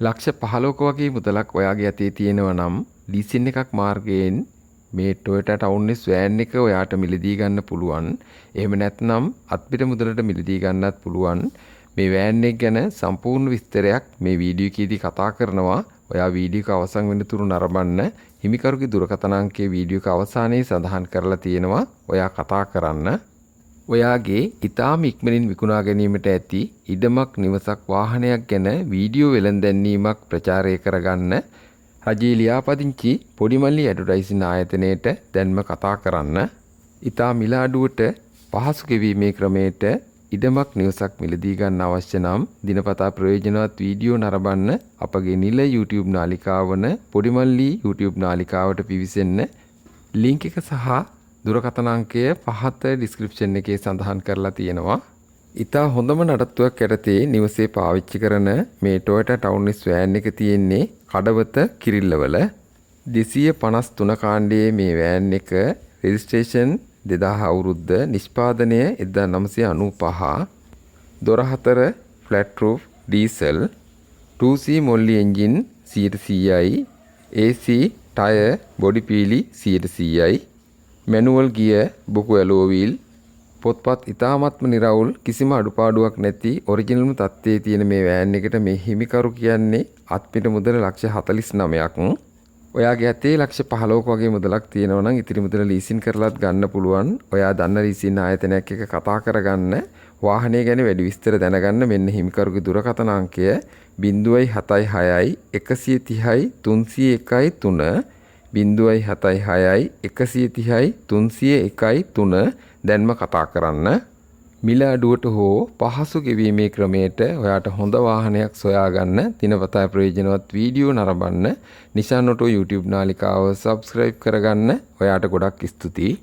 ලක්ෂ 15ක වගේ මුදලක් ඔයාගේ අතේ තියෙනවා නම් ලීසින් එකක් මාර්ගයෙන් මේ Toyota Town S van එක ඔයාට මිලදී ගන්න පුළුවන්. එහෙම නැත්නම් අත්පිට මුදලට මිලදී ගන්නත් පුළුවන්. මේ van එක ගැන සම්පූර්ණ විස්තරයක් මේ වීඩියෝ එකේදී කතා කරනවා. ඔයා වීඩියෝ එක අවසන් වෙන තුරු නරඹන්න. හිමිකරුගේ දුරකථන අංකයේ වීඩියෝ එක අවසානයේ සඳහන් කරලා තියෙනවා. ඔයා කතා කරන්න. ඔයාගේ ඉතාම ඉක්මනින් විකුණා ගැනීමට ඇති ඉඩමක් නිවසක් වාහනයක් ගැන වීඩියෝ වෙළඳැන්වීමක් ප්‍රචාරය කරගන්න රජයේ ලියාපදිංචි පොඩිමල්ලි ඇඩ්වර්ටයිසින් ආයතනයට දැන්ම කතා කරන්න. ඉතා මිල අඩුවට පහසු ගෙවීමේ ක්‍රමයට ඉඩමක් නිවසක් මිලදී ගන්න අවශ්‍ය නම් දිනපතා ප්‍රයෝජනවත් වීඩියෝ නරඹන්න අපගේ නිල YouTube නාලිකාව වන පොඩිමල්ලි YouTube නාලිකාවට පිවිසෙන්න. ලින්ක් එක සහ දුරකථන අංකය පහත ඩිස්ක්‍රිප්ෂන් එකේ සඳහන් කරලා තියෙනවා. ඉතා හොඳම නඩත්තුවක් යටතේ නිවසේ පාවිච්චි කරන මේ Toyota Town S van එක තියෙන්නේ කඩවත කිරිල්ලවල. 253 කාණ්ඩයේ මේ van එක රෙජිස්ට්‍රේෂන් 2000 අවුරුද්ද, නිෂ්පාදනය 1995, දොර 4 ෆ්ලැට් රූෆ් ඩීසල්, 2C මොල්ලි එන්ජින් 100%යි, AC ටයර් බොඩි පීලි 100%යි, මැනුවල් ගියර් බුකු ඇලෝ වීල්, පොත්පත් ඉතාමත්ම නිරවුල් කිසිම අඩුපාඩුවක් නැති ඔරිජිනල්ම තත්ත්වයේ තියෙන මේ වෑන් එකට මේ හිමිකරු කියන්නේ අත්පිට මුදල ලක්ෂ 49ක්. ඔයාගේ අතේ ලක්ෂ 15ක වගේ මුදලක් තියෙනවා නම් ඉතිරි මුදල ලීසින් කරලාත් ගන්න පුළුවන්. ඔයා දන්න ලීසින් ආයතනයක් එක්ක කතා කරගන්න. වාහනය ගැන වැඩි විස්තර දැනගන්න මෙන්න හිමිකරුගේ දුරකථන අංකය 076යි 130යි 301යි 3 076යි 130යි 301යි 3 දැන්ම කතා කරන්න. මිල අඩුවට හෝ පහසු ගෙවීමේ ක්‍රමයට ඔයාට හොඳ වාහනයක් සොයාගන්න දිනපතා ප්‍රයෝජනවත් වීඩියෝ නරඹන්න නිශාන් ඔටෝ YouTube නාලිකාව subscribe කරගන්න. ඔයාට ගොඩක් ස්තුතියි.